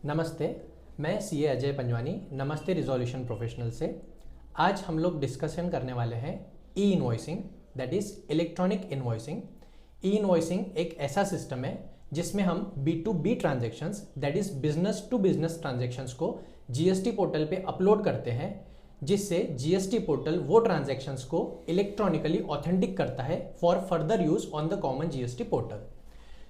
नमस्ते, मैं सीए अजय पंजवानी नमस्ते रिजोल्यूशन प्रोफेशनल से। आज हम लोग डिस्कशन करने वाले हैं e invoicing, that is electronic invoicing. E invoicing एक ऐसा सिस्टम है जिसमें हम B2B transactions, that is business to business transactions को जीएसटी पोर्टल पे अपलोड करते हैं, जिससे जीएसटी पोर्टल वो ट्रांजेक्शन्स को इलेक्ट्रॉनिकली ऑथेंटिक करता है for further use on the common GST portal.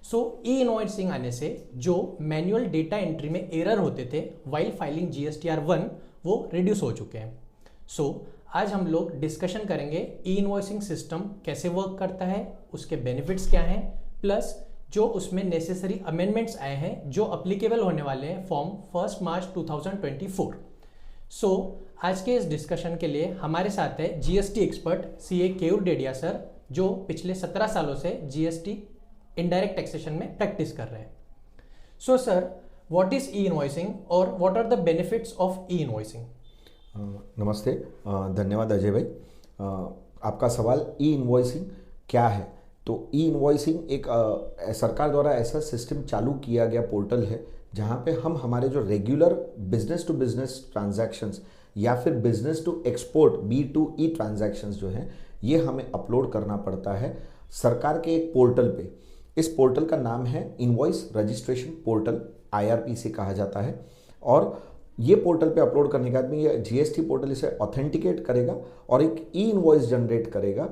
So e invoicing आने से जो मैनुअल डेटा एंट्री में एरर होते थे वाइल फाइलिंग GSTR 1 वो रिड्यूस हो चुके हैं। सो आज हम लोग डिस्कशन करेंगे ई इनवॉइसिंग सिस्टम कैसे वर्क करता है, उसके बेनिफिट्स क्या हैं, प्लस जो उसमें नेसेसरी अमेंडमेंट्स आए हैं जो अप्लीकेबल होने वाले हैं फ्रॉम 1 मार्च 2024। सो आज के इस डिस्कशन के लिए हमारे साथ है GST expert CA Keyur Dedhia sir, जो पिछले 17 सालों से जीएसटी इनडायरेक्ट टैक्सेशन में प्रैक्टिस कर रहे हैं। So sir, what is e invoicing और what are the benefits of e invoicing? नमस्ते, धन्यवाद अजय भाई। आपका सवाल ई इनवॉइसिंग क्या है? तो ई इनवॉइसिंग एक सरकार द्वारा ऐसा सिस्टम चालू किया गया पोर्टल है जहाँ पे हम हमारे जो regular business to business transactions या फिर business to export B2E transactions जो हैं ये हमें अपलोड करना पड़ता है सरकार के एक पोर्टल पे। इस पोर्टल का नाम है इनवॉइस रजिस्ट्रेशन पोर्टल, IRP से कहा जाता है। और ये पोर्टल पे अपलोड करने के बाद में ये जीएसटी पोर्टल इसे ऑथेंटिकेट करेगा और एक ई इनवॉइस जनरेट करेगा।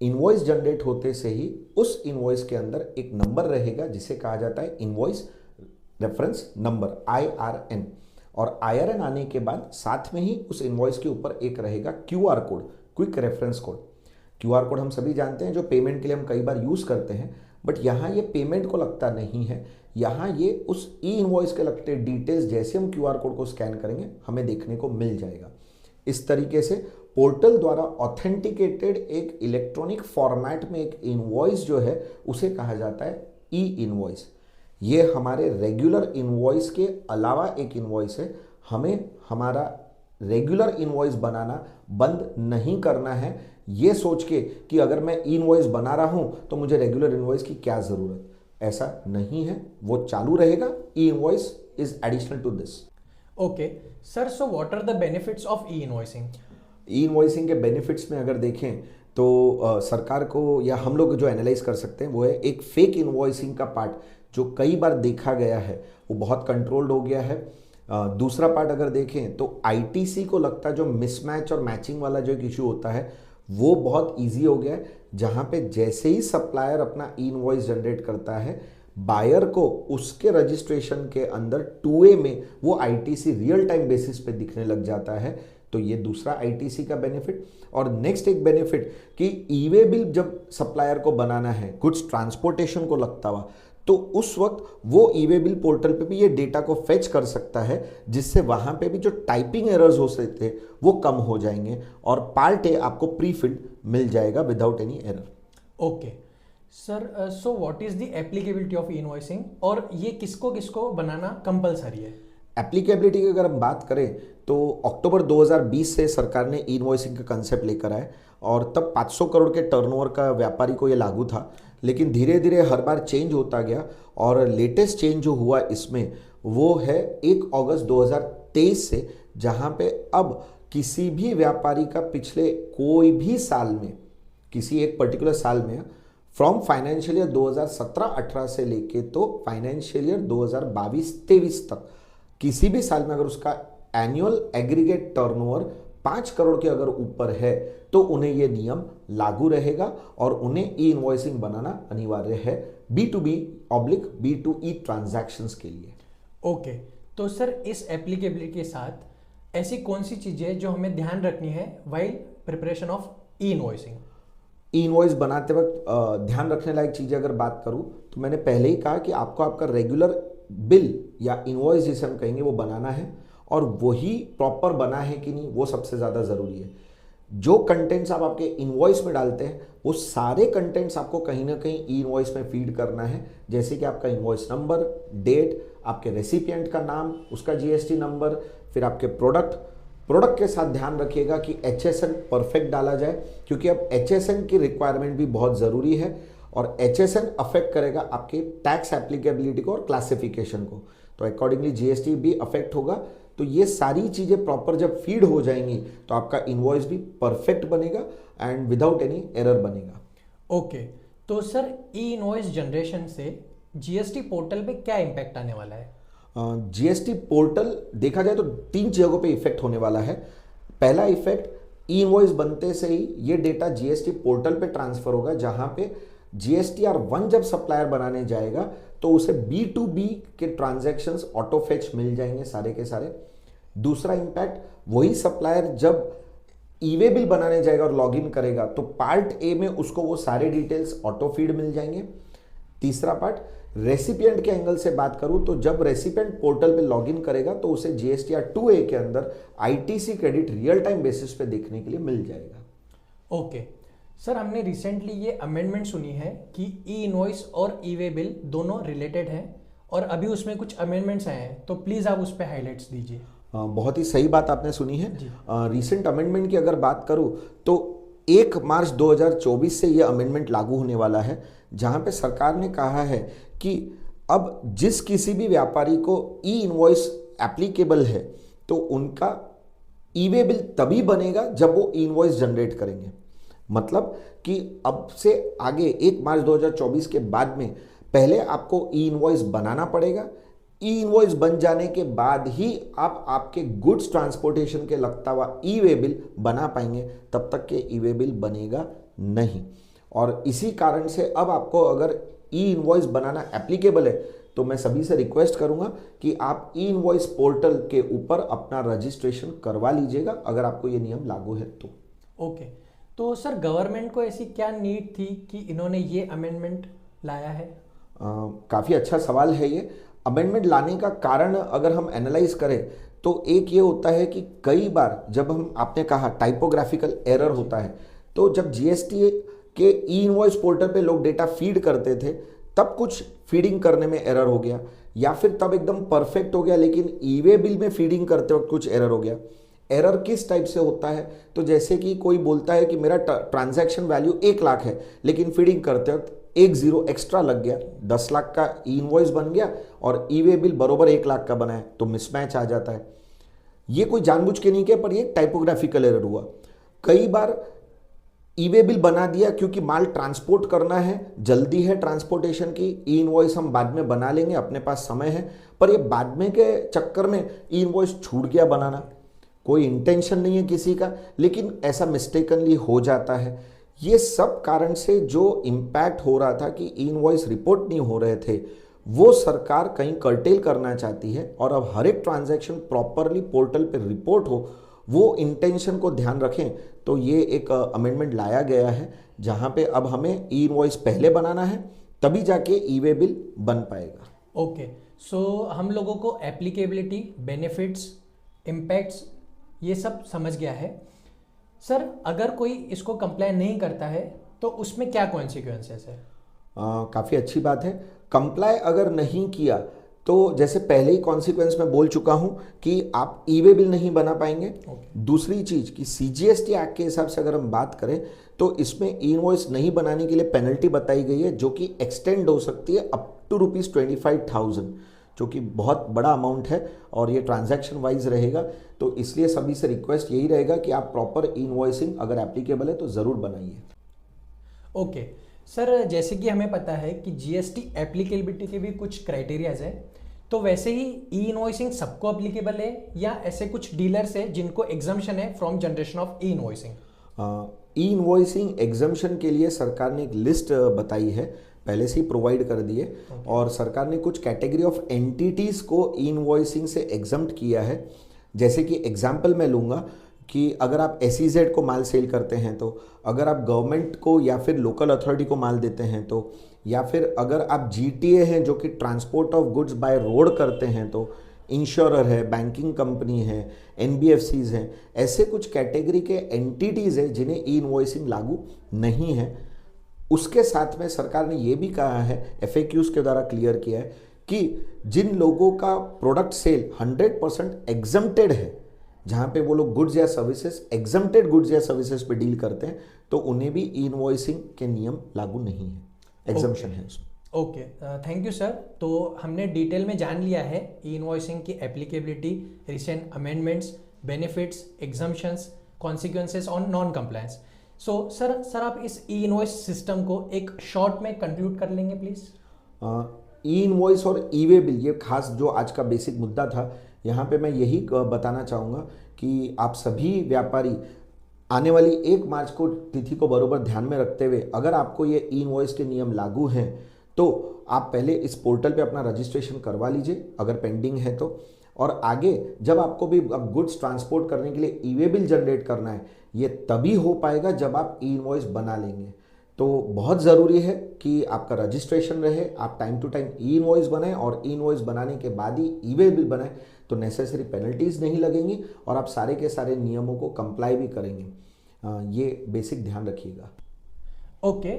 इनवॉइस जनरेट होते से ही उस इनवॉइस के अंदर एक नंबर रहेगा जिसे कहा जाता है इनवॉइस रेफरेंस नंबर, IRN। और IRN आने के बाद साथ में ही उस इनवॉइस के ऊपर एक रहेगा QR code, quick reference code. QR code हम सभी जानते हैं जो पेमेंट के लिए हम कई बार यूज़ करते हैं, बट यहाँ ये पेमेंट को लगता नहीं है। यहाँ ये उस ई इनवॉइस के लगते डिटेल्स जैसे हम QR कोड को स्कैन करेंगे हमें देखने को मिल जाएगा। इस तरीके से पोर्टल द्वारा ऑथेंटिकेटेड एक इलेक्ट्रॉनिक फॉर्मेट में एक इनवॉइस जो है उसे कहा जाता है ई इनवॉइस। ये हमारे रेगुलर इनवॉइस के अलावा एक इनवॉइस है। हमें हमारा रेगुलर इनवॉइस बनाना बंद नहीं करना है ये सोच के कि अगर मैं इनवॉइस बना रहा हूं तो मुझे रेगुलर इनवॉइस की क्या ज़रूरत। ऐसा नहीं है, वो चालू रहेगा। E invoice is additional to this. Okay sir, so what are the benefits of e invoicing? E invoicing के बेनिफिट्स में अगर देखें तो सरकार को या हम लोग जो एनालाइज कर सकते हैं वो है एक फेक इनवॉइसिंग का पार्ट जो कई बार देखा गया है वो बहुत कंट्रोल्ड हो गया है। दूसरा पार्ट अगर देखें तो ITC को लगता है जो मिसमैच और मैचिंग वाला जो एक इशू होता है वो बहुत इजी हो गया है, जहाँ पे जैसे ही सप्लायर अपना इनवॉइस जनरेट करता है बायर को उसके रजिस्ट्रेशन के अंदर 2A में वो ITC रियल टाइम बेसिस पे दिखने लग जाता है। तो ये दूसरा ITC का बेनिफिट। और नेक्स्ट एक बेनिफिट कि ई-वे बिल जब सप्लायर को बनाना है, गुड्स ट्रांसपोर्टेशन को लगता हुआ, तो उस वक्त वो ई-वे बिल पोर्टल पे भी ये डेटा को फेच कर सकता है, जिससे वहाँ पे भी जो टाइपिंग एरर्स हो सकते थे वो कम हो जाएंगे और पार्ट ए आपको प्री फिल्ड मिल जाएगा without any error. Okay sir, so what is the applicability of e invoicing और ये किसको किसको बनाना कंपलसरी है? एप्लीकेबिलिटी की अगर हम बात करें तो अक्टूबर 2020 से सरकार ने ई इनवॉइसिंग का कंसेप्ट लेकर आए और तब 500 करोड़ के टर्नओवर का व्यापारी को ये लागू था। लेकिन धीरे धीरे हर बार चेंज होता गया और लेटेस्ट चेंज जो हुआ इसमें वो है 1 अगस्त 2023 से, जहाँ पे अब किसी भी व्यापारी का पिछले कोई भी साल में, किसी एक पर्टिकुलर साल में, फ्रॉम फाइनेंशियल ईयर 2017-18 से लेके तो फाइनेंशियल ईयर 2022-23 तक किसी भी साल में अगर उसका एनुअल एग्रीगेट टर्नओवर 5 करोड़ के अगर ऊपर है तो उन्हें यह नियम लागू रहेगा और उन्हें ई इनवॉइसिंग बनाना अनिवार्य है B2B/B2E ट्रांजैक्शंस के लिए। ओके, तो सर इस एप्लीकेबिलिटी के साथ ऐसी कौन सी चीज़ें जो हमें ध्यान रखनी है while preparation of e invoicing? E invoice बनाते वक्त ध्यान रखने लायक चीज़ें अगर बात करूं तो मैंने पहले ही कहा कि आपको आपका रेगुलर बिल या इनवॉइस जिसे हम कहेंगे वो बनाना है और वही प्रॉपर बना है कि नहीं वो सबसे ज़्यादा ज़रूरी है। जो कंटेंट्स आप आपके इनवॉइस में डालते हैं वो सारे कंटेंट्स आपको कहीं ना कहीं ई इनवॉइस में फीड करना है, जैसे कि आपका इनवॉइस नंबर, डेट, आपके रेसिपिएंट का नाम, उसका GST नंबर, फिर आपके प्रोडक्ट के साथ ध्यान रखिएगा कि HSN परफेक्ट डाला जाए, क्योंकि अब HSN की रिक्वायरमेंट भी बहुत ज़रूरी है। और HSN अफेक्ट करेगा आपके टैक्स एप्लीकेबिलिटी को और क्लासिफिकेशन को, तो अकॉर्डिंगली GST भी अफेक्ट होगा। तो ये सारी चीज़ें प्रॉपर जब फीड हो जाएंगी तो आपका इनवॉइस भी परफेक्ट बनेगा एंड विदाउट एनी एरर बनेगा। ओके, तो सर ई इनवॉइस जनरेशन से GST पोर्टल पे क्या इम्पैक्ट आने वाला है? GST पोर्टल देखा जाए तो 3 जगहों पे इफेक्ट होने वाला है। पहला इफेक्ट, ई इनवॉइस बनते से ही ये डेटा GST पोर्टल पे ट्रांसफर होगा, जहां पे GSTR1 जब सप्लायर बनाने जाएगा तो उसे B2B के ट्रांजैक्शंस ऑटो फेच मिल जाएंगे सारे के सारे। दूसरा इम्पैक्ट, वही सप्लायर जब ई-वे बिल बनाने जाएगा और लॉगिन करेगा तो पार्ट ए में उसको वो सारे डिटेल्स ऑटो फीड मिल जाएंगे। तीसरा पार्ट, रेसिपिएंट के एंगल से बात करूं तो जब रेसिपिएंट पोर्टल पे लॉगिन करेगा तो उसे GSTR2A के अंदर ITC credit real time basis पे देखने के लिए मिल जाएगा। ओके सर, हमने रिसेंटली ये अमेंडमेंट सुनी है कि ई इनवॉइस और ई-वे बिल दोनों रिलेटेड हैं और अभी उसमें कुछ अमेंडमेंट्स आए हैं, तो प्लीज़ आप उस पर हाईलाइट्स दीजिए। बहुत ही सही बात आपने सुनी है। रिसेंट अमेंडमेंट की अगर बात करूं तो 1 मार्च 2024 से ये अमेंडमेंट लागू होने वाला है, जहां पे सरकार ने कहा है कि अब जिस किसी भी व्यापारी को ई इनवॉइस एप्लीकेबल है तो उनका ई-वे बिल तभी बनेगा जब वो ई इनवॉइस जनरेट करेंगे। मतलब कि अब से आगे 1 मार्च 2024 के बाद में पहले आपको ई इनवॉइस बनाना पड़ेगा। ई इनवॉइस बन जाने के बाद ही आप आपके गुड्स ट्रांसपोर्टेशन के लगता हुआ ई-वे बिल बना पाएंगे, तब तक के ई-वे बिल बनेगा नहीं। और इसी कारण से अब आपको अगर ई इनवॉइस बनाना एप्लीकेबल है तो मैं सभी से रिक्वेस्ट करूंगा कि आप ई इनवॉइस पोर्टल के ऊपर अपना रजिस्ट्रेशन करवा लीजिएगा, अगर आपको ये नियम लागू है तो। ओके, तो सर गवर्नमेंट को ऐसी क्या नीड थी कि इन्होंने ये अमेंडमेंट लाया है? काफ़ी अच्छा सवाल है ये। अमेंडमेंट लाने का कारण अगर हम एनालाइज करें तो एक ये होता है कि कई बार जब हम, आपने कहा टाइपोग्राफिकल एरर होता है, तो जब GST के ई इनवॉइस पोर्टल पे लोग डेटा फीड करते थे तब कुछ फीडिंग करने में एरर हो गया, या फिर तब एकदम परफेक्ट हो गया लेकिन ई-वे बिल में फीडिंग करते वक्त कुछ एरर हो गया। एरर किस टाइप से होता है? तो जैसे कि कोई बोलता है कि मेरा ट्रांजैक्शन वैल्यू 1 लाख है लेकिन फीडिंग करते वक्त 1 जीरो एक्स्ट्रा लग गया, 10 लाख का ई इनवॉइस बन गया और ई-वे बिल बरोबर 1 लाख का बना है, तो मिसमैच आ जाता है। ये कोई जानबूझ के नहीं किया, पर ये टाइपोग्राफिकल एरर हुआ। कई बार ई-वे बिल बना दिया क्योंकि माल ट्रांसपोर्ट करना है, जल्दी है ट्रांसपोर्टेशन की, ई इनवॉइस हम बाद में बना लेंगे, अपने पास समय है, पर ये बाद में के चक्कर में ई इनवॉइस छूट गया बनाना। कोई इंटेंशन नहीं है किसी का, लेकिन ऐसा मिस्टेकनली हो जाता है। ये सब कारण से जो इम्पैक्ट हो रहा था कि ई इनवॉइस रिपोर्ट नहीं हो रहे थे, वो सरकार कहीं कर्टेल करना चाहती है और अब हर एक ट्रांजैक्शन प्रॉपरली पोर्टल पे रिपोर्ट हो, वो इंटेंशन को ध्यान रखें। तो ये एक अमेंडमेंट लाया गया है जहां पे अब हमें ई इनवॉइस पहले बनाना है, तभी जाके ई-वे बिल बन पाएगा। ओके, सो हम लोगों को एप्लीकेबिलिटी, बेनिफिट्स, इम्पैक्ट्स ये सब समझ गया है। सर अगर कोई इसको कंप्लाई नहीं करता है तो उसमें क्या कॉन्सिक्वेंसेस है? काफ़ी अच्छी बात है। कंप्लाई अगर नहीं किया तो जैसे पहले ही कॉन्सिक्वेंस में बोल चुका हूं कि आप ई-वे बिल नहीं बना पाएंगे। दूसरी चीज़ कि CGST एक्ट के हिसाब से अगर हम बात करें तो इसमें ई इनवॉइस नहीं बनाने के लिए पेनल्टी बताई गई है, जो कि एक्सटेंड हो सकती है अप टू ₹25,000, जो कि बहुत बड़ा अमाउंट है और ये ट्रांजैक्शन वाइज रहेगा। तो इसलिए सभी से रिक्वेस्ट यही रहेगा कि आप प्रॉपर ई इनवॉइसिंग अगर एप्लीकेबल है तो ज़रूर बनाइए। ओके सर, जैसे कि हमें पता है कि GST एप्लीकेबिलिटी के भी कुछ क्राइटेरियाज हैं, तो वैसे ही ई इनवॉइसिंग सबको एप्लीकेबल है या ऐसे कुछ डीलर्स हैं जिनको एग्जम्पशन है from generation of e invoicing? E invoicing exemption के लिए सरकार ने एक लिस्ट बताई है, पहले से ही प्रोवाइड कर दी है। और सरकार ने कुछ कैटेगरी ऑफ एंटिटीज़ को ई इनवॉइसिंग से एग्जम्प्ट किया है। जैसे कि एग्जाम्पल मैं लूँगा कि अगर आप SEZ को माल सेल करते हैं तो, अगर आप गवर्नमेंट को या फिर लोकल अथॉरिटी को माल देते हैं तो, या फिर अगर आप GTA हैं जो कि transport of goods by road करते हैं तो, इंश्योरर है, बैंकिंग कंपनी है, NBFCs हैं, ऐसे कुछ कैटेगरी के एंटिटीज़ हैं जिन्हें ई इनवॉइसिंग लागू नहीं है। उसके साथ में सरकार ने ये भी कहा है, FAQs के द्वारा क्लियर किया है कि जिन लोगों का प्रोडक्ट सेल 100% एग्जम्प्टेड है, जहाँ पे वो लोग गुड्स या सर्विसेज, एग्जम्प्टेड गुड्स या सर्विसेज पे डील करते हैं, तो उन्हें भी ई इनवॉइसिंग के नियम लागू नहीं है। एग्जम्पशन है उसमें। Okay, thank you sir. तो हमने डिटेल में जान लिया है ई इनवॉइसिंग की applicability, recent amendments, benefits, exemptions, consequences on non compliance. So sir आप इस ई इनवॉइस सिस्टम को एक शॉर्ट में कंक्लूड कर लेंगे प्लीज। ई इनवॉइस और ई वे बिल, ये खास जो आज का बेसिक मुद्दा था, यहाँ पे मैं यही बताना चाहूँगा कि आप सभी व्यापारी आने वाली 1 मार्च को तिथि को बरोबर ध्यान में रखते हुए, अगर आपको ये ई इनवॉइस के नियम लागू हैं तो आप पहले इस पोर्टल पे अपना रजिस्ट्रेशन करवा लीजिए अगर पेंडिंग है तो। और आगे जब आपको भी अब गुड्स ट्रांसपोर्ट करने के लिए ई वे बिल जनरेट करना है, ये तभी हो पाएगा जब आप ई इनवॉइस बना लेंगे। तो बहुत ज़रूरी है कि आपका रजिस्ट्रेशन रहे, आप time to time e invoice बनाएं, और ई इनवॉइस बनाने के बाद ही ई वे बिल बनाएं, तो नेसेसरी पेनल्टीज नहीं लगेंगी और आप सारे के सारे नियमों को कंप्लाई भी करेंगे। ये बेसिक ध्यान रखिएगा। Okay,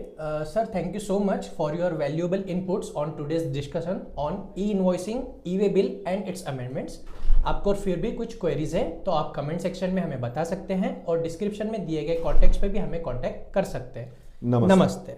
sir, thank you so much for your valuable inputs on today's discussion on e-invoicing, e-way bill and its amendments. आपको फिर भी कुछ क्वेरीज है तो आप कमेंट सेक्शन में हमें बता सकते हैं और डिस्क्रिप्शन में दिए गए कॉन्टैक्ट्स पे भी हमें कॉन्टैक्ट कर सकते हैं। नमस्ते। नमस्ते।